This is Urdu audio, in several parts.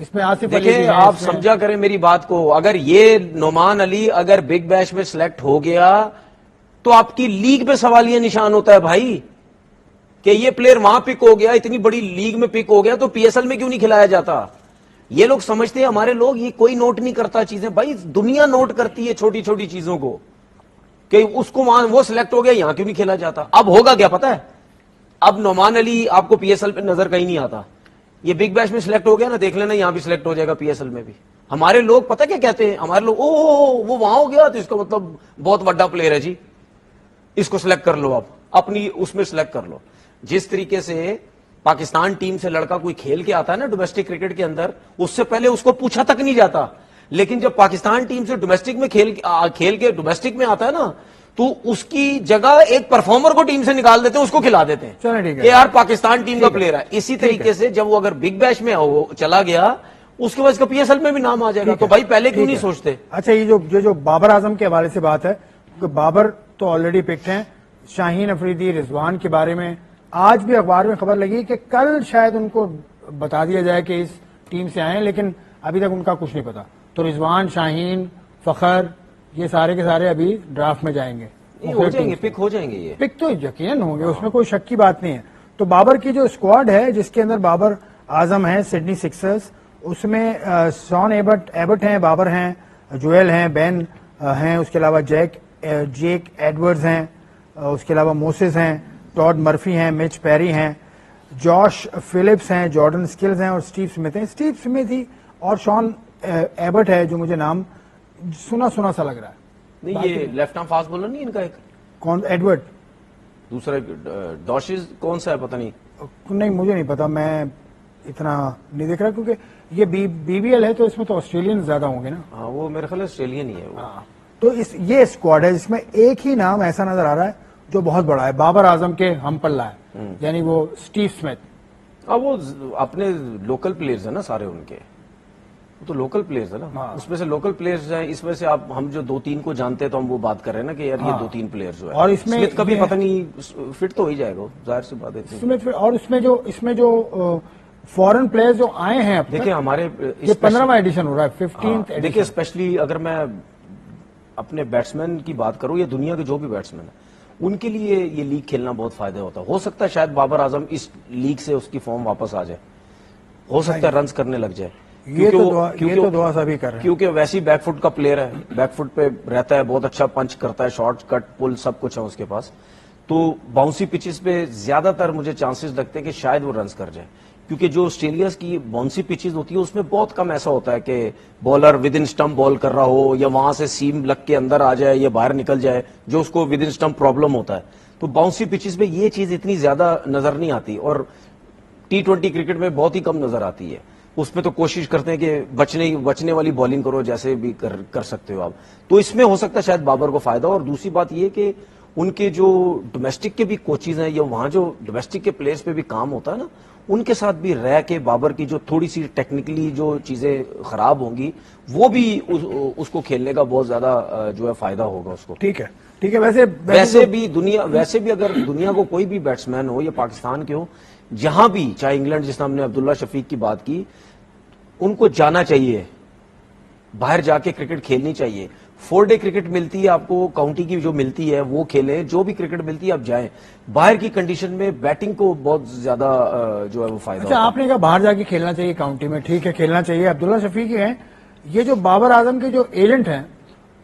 اس میں آصف علی بھی دیکھیں ہیں، آپ اس میں- سمجھا کریں میری بات کو، اگر یہ نعمان علی اگر بگ بیش میں سلیکٹ ہو گیا تو آپ کی لیگ پہ سوال یہ نشان ہوتا ہے بھائی کہ یہ پلیئر وہاں پک ہو گیا، اتنی بڑی لیگ میں پک ہو گیا تو پی ایس ایل میں کیوں نہیں کھلایا جاتا؟ یہ لوگ سمجھتے ہیں ہمارے لوگ یہ کوئی نوٹ نہیں کرتا چیزیں، بھائی دنیا نوٹ کرتی ہے چھوٹی چھوٹی چیزوں کو، کہ اس کو وہاں وہ سلیکٹ ہو گیا یہاں کیوں نہیں کھیلا جاتا؟ اب ہوگا کیا پتا ہے، اب نعمان علی آپ کو پی ایس ایل پہ نظر کہیں نہیں آتا، یہ بگ بیش میں سلیکٹ ہو گیا نا، دیکھ لینا یہاں بھی سلیکٹ ہو جائے گا پی ایس ایل میں بھی۔ ہمارے لوگ پتہ کیا کہتے ہیں، ہمارے لوگ او وہ وہاں ہو گیا تو اس کا مطلب بہت بڑا پلیئر ہے جی، اس کو سلیکٹ کر لو، آپ اپنی اس میں سلیکٹ کر لو۔ جس طریقے سے پاکستان ٹیم سے لڑکا کوئی کھیل کے آتا ہے نا ڈومیسٹک کرکٹ کے اندر، اس سے پہلے اس کو پوچھا تک نہیں جاتا، لیکن جب پاکستان ٹیم سے ڈومیسٹک میں کھیل کے ڈومیسٹک میں آتا ہے نا تو اس کی جگہ ایک پرفارمر کو ٹیم سے نکال دیتے ہیں، اس کو کھلا دیتے ہیں چلیں ٹھیک ہے، کہ یار پاکستان ٹیم کا پلیئر ہے۔ اسی طریقے سے جب وہ اگر بگ بیش میں چلا گیا اس کے بعد اس کا پی ایس ایل میں بھی نام آ جائے گا، تو بھائی پہلے کیوں نہیں سوچتے؟ اچھا یہ جو بابر اعظم کے حوالے سے بات ہے، کیونکہ بابر تو آلریڈی پکڈ ہیں، شاہین افریدی، رضوان کے بارے میں آج بھی اخبار میں خبر لگی کہ کل شاید ان کو بتا دیا جائے کہ اس ٹیم سے آئے ہیں، لیکن ابھی تک ان کا کچھ نہیں پتا۔ تو رضوان، شاہین، فخر، یہ سارے کے سارے ابھی ڈرافٹ میں جائیں گے، ہو جائیں گے، پک ہو جائیں گے یہ۔ پک تو یقیناً ہوں گے، اس میں کوئی شک کی بات نہیں ہے۔ تو بابر کی جو اسکواڈ ہے جس کے اندر بابر اعظم ہیں سڈنی سکسرز، اس میں شان ایبٹ ہیں، بابر ہیں، جویل ہیں، بین ہیں، اس کے علاوہ جیک ایڈورڈز ہیں، اس کے علاوہ موسز ہیں، ٹاڈ مرفی ہیں، مچ پیری ہیں، جوش فلپس ہیں، جارڈن سکلز ہیں اور اسٹیو سمتھ ہیں۔ اسٹیو سمتھ ہی اور شان ایبٹ ہے جو مجھے نام سنا سا لگ رہا ہے۔ نہیں یہ لیفٹ آرم فاسٹ بولر نہیں ان کا، ایک کون ایڈورڈ؟ دوسرا ڈاشز کون سا ہے پتہ نہیں۔ نہیں مجھے نہیں پتا، میں اتنا نہیں دیکھ رہا کیونکہ یہ بی بی ایل ہے تو اس میں تو آسٹریلین زیادہ ہوں گے نا۔ ہاں وہ میرے خیال آسٹریلین ہی ہے وہ۔ تو یہ اسکواڈ ہے جس میں ایک ہی نام ایسا نظر آ رہا ہے جو بہت بڑا ہے، بابر اعظم کے ہم پلہ ہے، یعنی وہ اسٹیو سمتھ۔ اب وہ اپنے لوکل پلیئرز ہیں نا سارے ان کے، وہ تو لوکل پلیئرز ہیں نا، اس میں سے لوکل پلیئرز ہیں، اس میں سے آپ ہم جو 2-3 کو جانتے ہیں تو ہم وہ بات کر رہے ہیں نا کہ یار یہ 2-3 پلیئرز جو ہے، اور اس میں سمتھ کا بھی پتہ نہیں فٹ تو ہو ہی جائے گا، ظاہر سی بات ہے۔ اور اس میں جو فورن پلیئرز جو آئے ہیں اب تک، دیکھیں ہمارے یہ 15واں ایڈیشن ہو رہا ہے، 15th ایڈیشن۔ دیکھیں اسپیشلی اگر میں اپنے بیٹسمین کی بات کروں یا دنیا کے جو بھی بیٹسمین ہیں ان کے لیے یہ لیگ کھیلنا بہت فائدہ ہوتا ہے۔ ہو سکتا ہے شاید بابر اعظم اس لیگ سے اس کی فارم واپس آ جائے، ہو سکتا ہے رنز کرنے لگ جائے، یہ تو دعا سبھی کر رہے ہیں، کیونکہ ویسی بیک فٹ کا پلیئر ہے، بیک فٹ پہ رہتا ہے، بہت اچھا پنچ کرتا ہے، شارٹ کٹ پل سب کچھ ہے اس کے پاس، تو باؤنسی پچز پہ زیادہ تر مجھے چانسز لگتے ہیں کہ شاید وہ رنز کر جائے، کیونکہ جو آسٹریلیا کی باؤنسی پچز ہوتی ہے اس میں بہت کم ایسا ہوتا ہے کہ بالر ود ان سٹمپ بال کر رہا ہو یا وہاں سے سیم لگ کے اندر آ جائے یا باہر نکل جائے، جو اس کو ود ان سٹمپ پرابلم ہوتا ہے، تو باؤنسی پچز پہ یہ چیز اتنی زیادہ نظر نہیں آتی، اور T20 کرکٹ میں بہت ہی کم نظر آتی ہے، اس میں تو کوشش کرتے ہیں کہ بچنے والی بالنگ کرو جیسے بھی کر سکتے ہو آپ، تو اس میں ہو سکتا ہے شاید بابر کو فائدہ ہو۔ اور دوسری بات یہ کہ ان کے جو ڈومیسٹک کے بھی کوچز ہیں یا وہاں جو ڈومیسٹک کے پلیئرز پہ بھی کام ہوتا ہے نا، ان کے ساتھ بھی رہ کے بابر کی جو تھوڑی سی ٹیکنیکلی جو چیزیں خراب ہوں گی وہ بھی اس کو کھیلنے کا بہت زیادہ جو ہے فائدہ ہوگا اس کو۔ ٹھیک ہے، ویسے بھی اگر دنیا کو کوئی بھی بیٹسمین ہو یا پاکستان کے ہو جہاں بھی، چاہے انگلینڈ جس ہم نے عبداللہ شفیق کی بات کی، ان کو جانا چاہیے، باہر جا کے کرکٹ کھیلنی چاہیے۔ 4 ڈے کرکٹ ملتی ہے آپ کو، کاؤنٹی کی جو ملتی ہے وہ کھیلیں، جو بھی کرکٹ ملتی ہے آپ جائیں، باہر کی کنڈیشن میں بیٹنگ کو بہت زیادہ جو ہے وہ فائدہ اچھا آپ نے کہا باہر جا کے کھیلنا چاہیے کاؤنٹی میں، ٹھیک ہے کھیلنا چاہیے۔ عبداللہ شفیق ہیں، یہ جو بابر اعظم کے جو ایجنٹ ہیں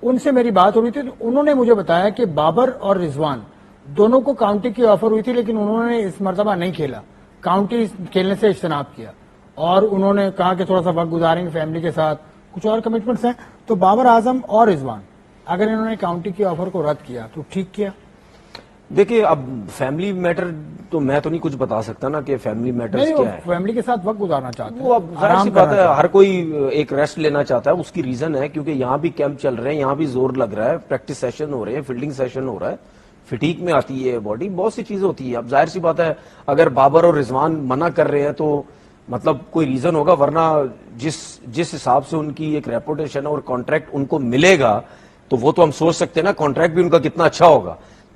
ان سے میری بات ہو رہی تھی تو انہوں نے مجھے بتایا کہ بابر اور رضوان دونوں کو کاؤنٹی کی آفر ہوئی تھی لیکن انہوں نے اس مرتبہ نہیں کھیلا، کاؤنٹی کھیلنے سے اجتناب کیا، اور انہوں نے کہا کہ تھوڑا سا وقت گزاریں گے فیملی کے ساتھ، کچھ اور کمٹمنٹس ہیں۔ تو بابر اعظم اور رضوان اگر انہوں نے کاؤنٹی کی آفر کو رد کیا تو ٹھیک کیا؟ دیکھیں اب فیملی میٹر تو میں تو نہیں کچھ بتا سکتا نا کہ فیملی میٹر کیا ہے، فیملی کے ساتھ وقت گزارنا چاہتے ہیں، وہ اب ظاہر سی بات ہے ہر کوئی ایک ریسٹ لینا چاہتا ہے، اس کی ریزن ہے کیونکہ یہاں بھی کیمپ چل رہے ہیں، یہاں بھی زور لگ رہا ہے، پریکٹس سیشن ہو رہے ہیں، فیلڈنگ سیشن ہو رہا ہے، فٹیک میں آتی ہے باڈی، بہت سی چیزیں ہوتی ہے۔ اب ظاہر سی بات ہے اگر بابر اور رضوان منع کر رہے ہیں تو مطلب کوئی ریزن ہوگا، ورنہ جس حساب سے ان کی ایک ریپوٹیشن اور کانٹریکٹ ان کو ملے گا تو وہ تو ہم سوچ سکتے ہیں نا کانٹریکٹ بھی ان کا کتنا اچھا ہوگا،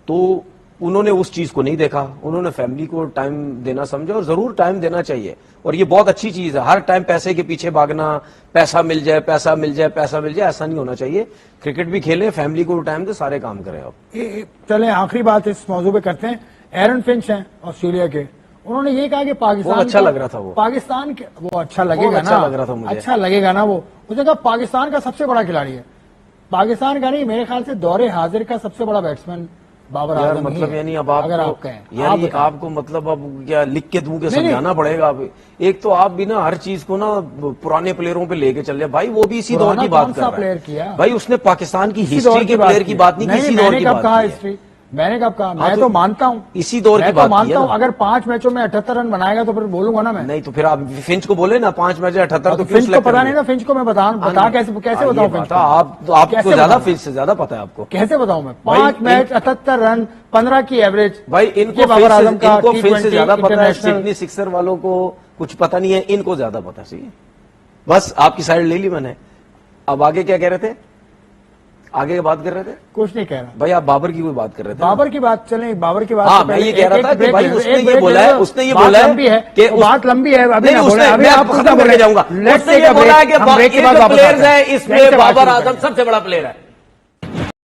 تو انہوں نے اس چیز کو نہیں دیکھا, انہوں نے فیملی کو ٹائم دینا سمجھا, اور ضرور ٹائم دینا چاہیے, اور یہ بہت اچھی چیز ہے. ہر ٹائم پیسے کے پیچھے بھاگنا, پیسہ مل جائے پیسہ مل جائے پیسہ مل جائے, ایسا نہیں ہونا چاہیے. کرکٹ بھی کھیلیں, فیملی کو ٹائم دے, سارے کام کریں. آپ چلیں آخری بات اس موضوع پہ کرتے ہیں. ایرن فنچ ہیں آسٹریلیا کے, انہوں نے یہ کہا کہ پاکستان بہت اچھا لگ رہا تھا وہ. پاکستان وہ اچھا لگے گا بہت نا, اچھا لگ رہا تھا مجھے. اچھا لگے گا نا. وہ اس نے کہا پاکستان کا سب سے بڑا کھلاڑی ہے, پاکستان کا نہیں, میرے خیال سے دور حاضر کا سب سے بڑا بیٹسمین بابر یار اعظم مطلب ہی ہے. یعنی اب آپ اگر کو آپ کہیں, یعنی آپ کو مطلب اب کیا لکھ کے دوں کہ سمجھانا پڑے گا. اب ایک تو آپ بھی نا ہر چیز کو نا پرانے پلیئروں پہ لے کے چل رہے. بھائی وہ بھی اسی دور کی بات کر رہا ہے. بھائی اس نے پاکستان کی ہسٹری کے پلیئر کی بات نہیں کی, اسی دور کی بات کی ہے. میں نے کب کہا, میں تو مانتا ہوں اسی دور کی بات مانتا ہوں. اگر 5 میچوں میں 78 رن بنائے گا تو پھر بولوں گا نا میں. نہیں تو پھر آپ فنچ کو بولے نا 5 میچ 78, تو فنچ کو پتا نہیں نا, فنچ کو میں بتا کیسے بتاؤں فنچ کو. آپ کو زیادہ فنچ سے زیادہ پتا ہے آپ کو. کیسے بتاؤں میں, 5 میچ 78 رن 15 کی ایوریج. بھائی ان کو بابر اعظم کا فنچ سے زیادہ پتا ہے, سڈنی سکسر والوں کو کچھ پتا نہیں ہے, ان کو زیادہ پتا. صحیح ہے, بس آپ کی سائڈ لے لی میں نے. اب آگے کیا کہہ رہے تھے, آگے کی بات کر رہے تھے؟ کچھ نہیں کہہ رہا. بھائی آپ بابر کی کوئی بات کر رہے تھے. بابر کی بات چلیں, بابر کی بات. ہاں میں یہ کہہ رہا تھا کہ بھائی اس نے یہ بولا ہے, اس نے یہ بولا ہے کہ بات لمبی ہے, ابھی میں آپ ختم کر کے جاؤں گا. اس نے یہ بولا ہے کہ ان جو پلیئرز ہیں اس میں بابر اعظم سب سے بڑا پلیئر ہے.